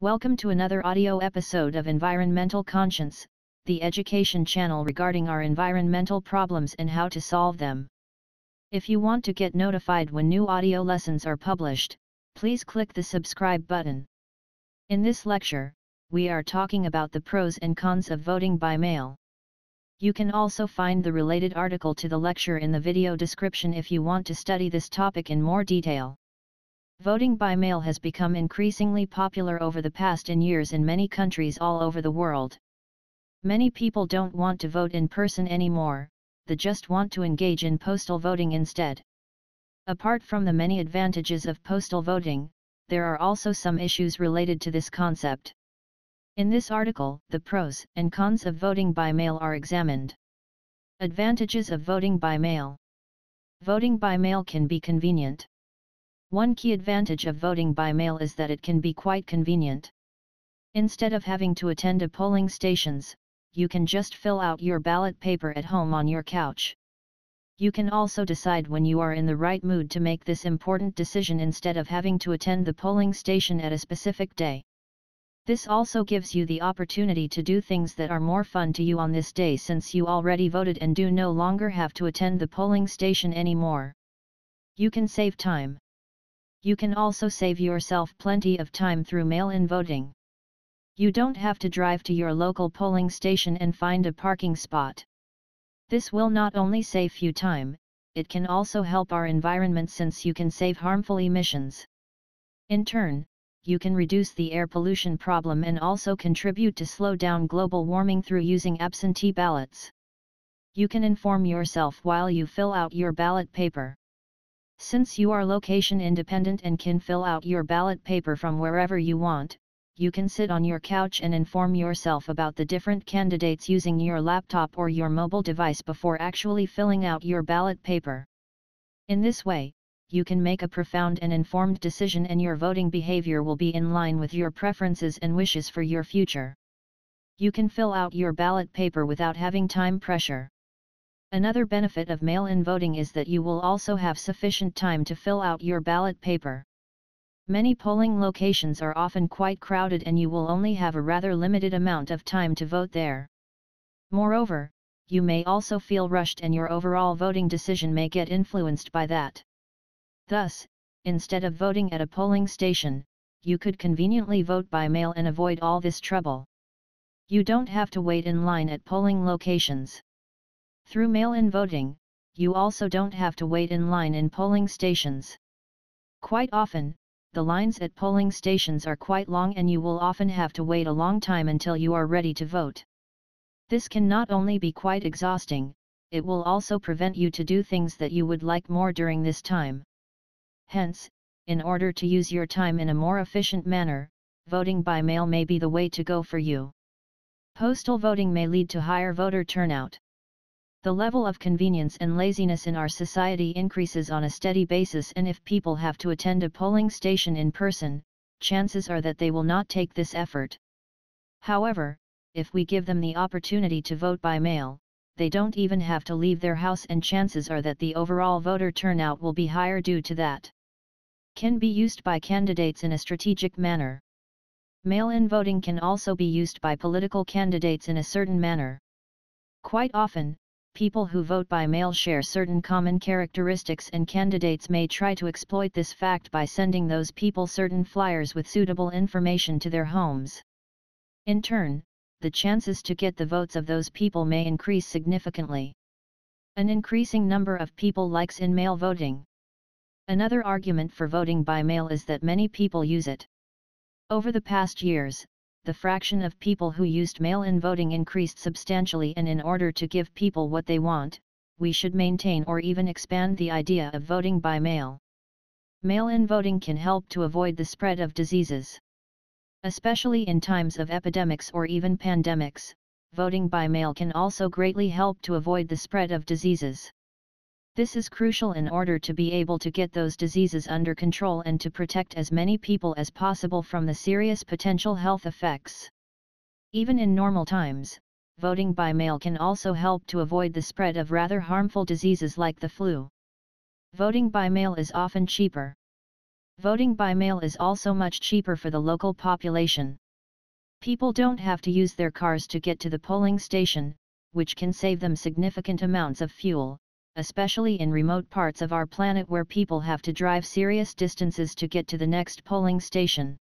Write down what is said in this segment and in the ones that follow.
Welcome to another audio episode of Environmental Conscience, the education channel regarding our environmental problems and how to solve them. If you want to get notified when new audio lessons are published, please click the subscribe button. In this lecture, we are talking about the pros and cons of voting by mail. You can also find the related article to the lecture in the video description if you want to study this topic in more detail. Voting by mail has become increasingly popular over the past years in many countries all over the world. Many people don't want to vote in person anymore, they just want to engage in postal voting instead. Apart from the many advantages of postal voting, there are also some issues related to this concept. In this article, the pros and cons of voting by mail are examined. Advantages of voting by mail. Voting by mail can be convenient. One key advantage of voting by mail is that it can be quite convenient. Instead of having to attend a polling stations, you can just fill out your ballot paper at home on your couch. You can also decide when you are in the right mood to make this important decision instead of having to attend the polling station at a specific day. This also gives you the opportunity to do things that are more fun to you on this day since you already voted and do no longer have to attend the polling station anymore. You can save time. You can also save yourself plenty of time through mail-in voting. You don't have to drive to your local polling station and find a parking spot. This will not only save you time, it can also help our environment since you can save harmful emissions. In turn, you can reduce the air pollution problem and also contribute to slow down global warming through using absentee ballots. You can inform yourself while you fill out your ballot paper. Since you are location independent and can fill out your ballot paper from wherever you want, you can sit on your couch and inform yourself about the different candidates using your laptop or your mobile device before actually filling out your ballot paper. In this way, you can make a profound and informed decision and your voting behavior will be in line with your preferences and wishes for your future. You can fill out your ballot paper without having time pressure. Another benefit of mail-in voting is that you will also have sufficient time to fill out your ballot paper. Many polling locations are often quite crowded and you will only have a rather limited amount of time to vote there. Moreover, you may also feel rushed and your overall voting decision may get influenced by that. Thus, instead of voting at a polling station, you could conveniently vote by mail and avoid all this trouble. You don't have to wait in line at polling locations. Through mail-in voting, you also don't have to wait in line in polling stations. Quite often, the lines at polling stations are quite long and you will often have to wait a long time until you are ready to vote. This can not only be quite exhausting, it will also prevent you to do things that you would like more during this time. Hence, in order to use your time in a more efficient manner, voting by mail may be the way to go for you. Postal voting may lead to higher voter turnout. The level of convenience and laziness in our society increases on a steady basis, and if people have to attend a polling station in person, chances are that they will not take this effort. However, if we give them the opportunity to vote by mail, they don't even have to leave their house and chances are that the overall voter turnout will be higher due to that. Can be used by candidates in a strategic manner. Mail-in voting can also be used by political candidates in a certain manner. Quite often, people who vote by mail share certain common characteristics and candidates may try to exploit this fact by sending those people certain flyers with suitable information to their homes. In turn, the chances to get the votes of those people may increase significantly. An increasing number of people likes in-mail voting. Another argument for voting by mail is that many people use it. Over the past years, the fraction of people who used mail-in voting increased substantially, and in order to give people what they want, we should maintain or even expand the idea of voting by mail. Mail-in voting can help to avoid the spread of diseases. Especially in times of epidemics or even pandemics, voting by mail can also greatly help to avoid the spread of diseases. This is crucial in order to be able to get those diseases under control and to protect as many people as possible from the serious potential health effects. Even in normal times, voting by mail can also help to avoid the spread of rather harmful diseases like the flu. Voting by mail is often cheaper. Voting by mail is also much cheaper for the local population. People don't have to use their cars to get to the polling station, which can save them significant amounts of fuel, especially in remote parts of our planet where people have to drive serious distances to get to the next polling station.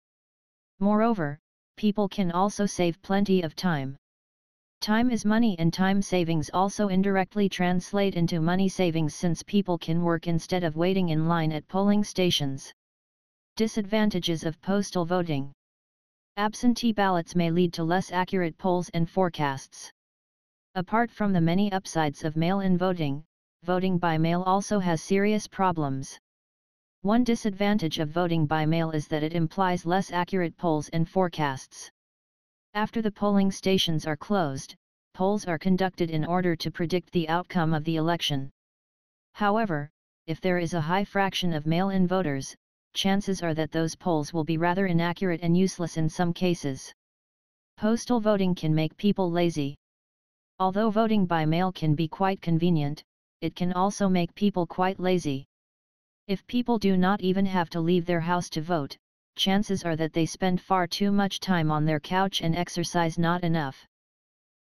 Moreover, people can also save plenty of time. Time is money, and time savings also indirectly translate into money savings since people can work instead of waiting in line at polling stations. Disadvantages of postal voting. Absentee ballots may lead to less accurate polls and forecasts. Apart from the many upsides of mail-in voting, voting by mail also has serious problems. One disadvantage of voting by mail is that it implies less accurate polls and forecasts. After the polling stations are closed, polls are conducted in order to predict the outcome of the election. However, if there is a high fraction of mail-in voters, chances are that those polls will be rather inaccurate and useless in some cases. Postal voting can make people lazy. Although voting by mail can be quite convenient, it can also make people quite lazy. If people do not even have to leave their house to vote, chances are that they spend far too much time on their couch and exercise not enough.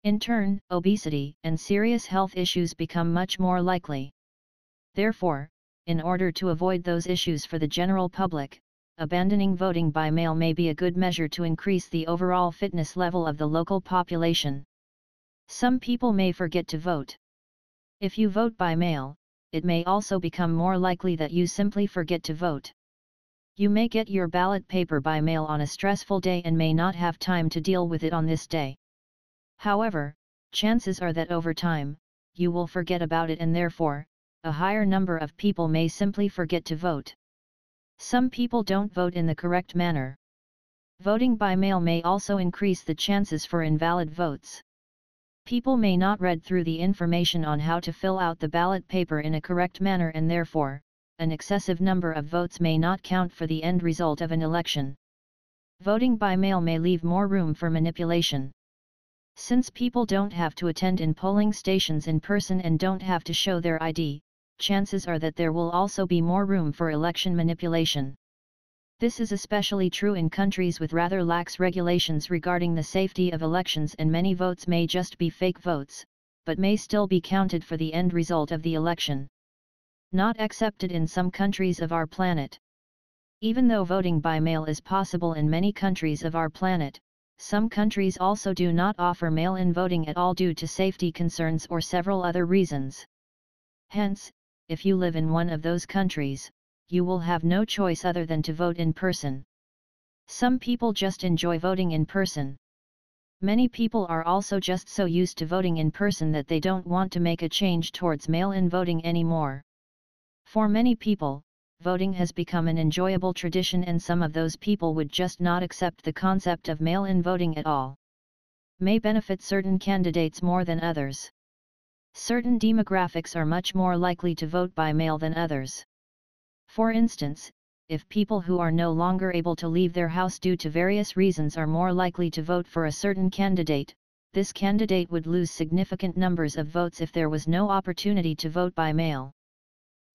In turn, obesity and serious health issues become much more likely. Therefore, in order to avoid those issues for the general public, abandoning voting by mail may be a good measure to increase the overall fitness level of the local population. Some people may forget to vote. If you vote by mail, it may also become more likely that you simply forget to vote. You may get your ballot paper by mail on a stressful day and may not have time to deal with it on this day. However, chances are that over time, you will forget about it, and therefore, a higher number of people may simply forget to vote. Some people don't vote in the correct manner. Voting by mail may also increase the chances for invalid votes. People may not read through the information on how to fill out the ballot paper in a correct manner, and therefore, an excessive number of votes may not count for the end result of an election. Voting by mail may leave more room for manipulation. Since people don't have to attend in polling stations in person and don't have to show their ID, chances are that there will also be more room for election manipulation. This is especially true in countries with rather lax regulations regarding the safety of elections, and many votes may just be fake votes, but may still be counted for the end result of the election. Not accepted in some countries of our planet. Even though voting by mail is possible in many countries of our planet, some countries also do not offer mail-in voting at all due to safety concerns or several other reasons. Hence, if you live in one of those countries, you will have no choice other than to vote in person. Some people just enjoy voting in person. Many people are also just so used to voting in person that they don't want to make a change towards mail-in voting anymore. For many people, voting has become an enjoyable tradition, and some of those people would just not accept the concept of mail-in voting at all. May benefit certain candidates more than others. Certain demographics are much more likely to vote by mail than others. For instance, if people who are no longer able to leave their house due to various reasons are more likely to vote for a certain candidate, this candidate would lose significant numbers of votes if there was no opportunity to vote by mail.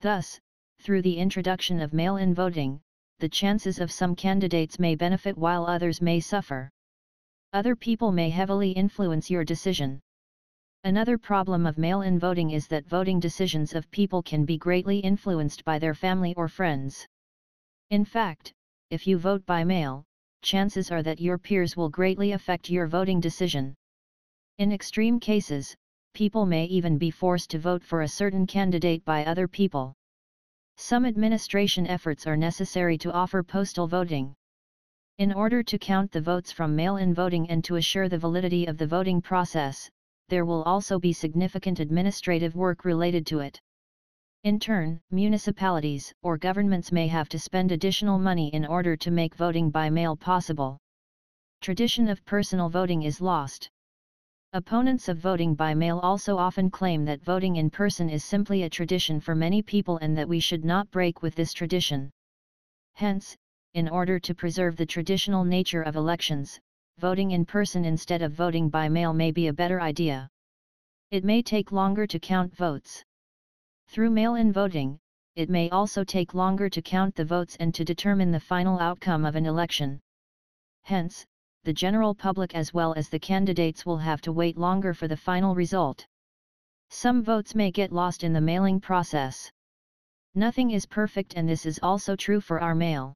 Thus, through the introduction of mail-in voting, the chances of some candidates may benefit while others may suffer. Other people may heavily influence your decision. Another problem of mail-in voting is that voting decisions of people can be greatly influenced by their family or friends. In fact, if you vote by mail, chances are that your peers will greatly affect your voting decision. In extreme cases, people may even be forced to vote for a certain candidate by other people. Some administration efforts are necessary to offer postal voting. In order to count the votes from mail-in voting and to assure the validity of the voting process, there will also be significant administrative work related to it. In turn, municipalities or governments may have to spend additional money in order to make voting by mail possible. Tradition of personal voting is lost. Opponents of voting by mail also often claim that voting in person is simply a tradition for many people and that we should not break with this tradition. Hence, in order to preserve the traditional nature of elections, voting in person instead of voting by mail may be a better idea. It may take longer to count votes. Through mail-in voting, it may also take longer to count the votes and to determine the final outcome of an election. Hence, the general public as well as the candidates will have to wait longer for the final result. Some votes may get lost in the mailing process. Nothing is perfect, and this is also true for our mail.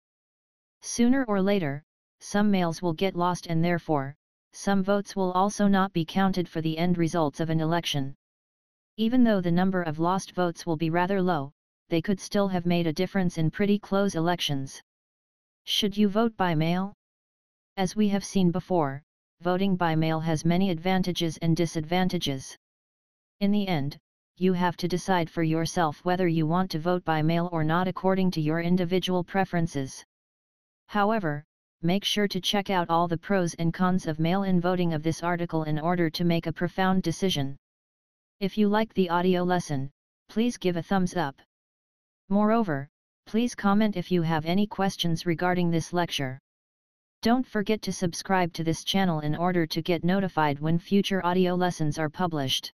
Sooner or later, some mails will get lost, and therefore, some votes will also not be counted for the end results of an election. Even though the number of lost votes will be rather low, they could still have made a difference in pretty close elections. Should you vote by mail? As we have seen before, voting by mail has many advantages and disadvantages. In the end, you have to decide for yourself whether you want to vote by mail or not according to your individual preferences. However, make sure to check out all the pros and cons of mail-in voting of this article in order to make a profound decision. If you like the audio lesson, please give a thumbs up. Moreover, please comment if you have any questions regarding this lecture. Don't forget to subscribe to this channel in order to get notified when future audio lessons are published.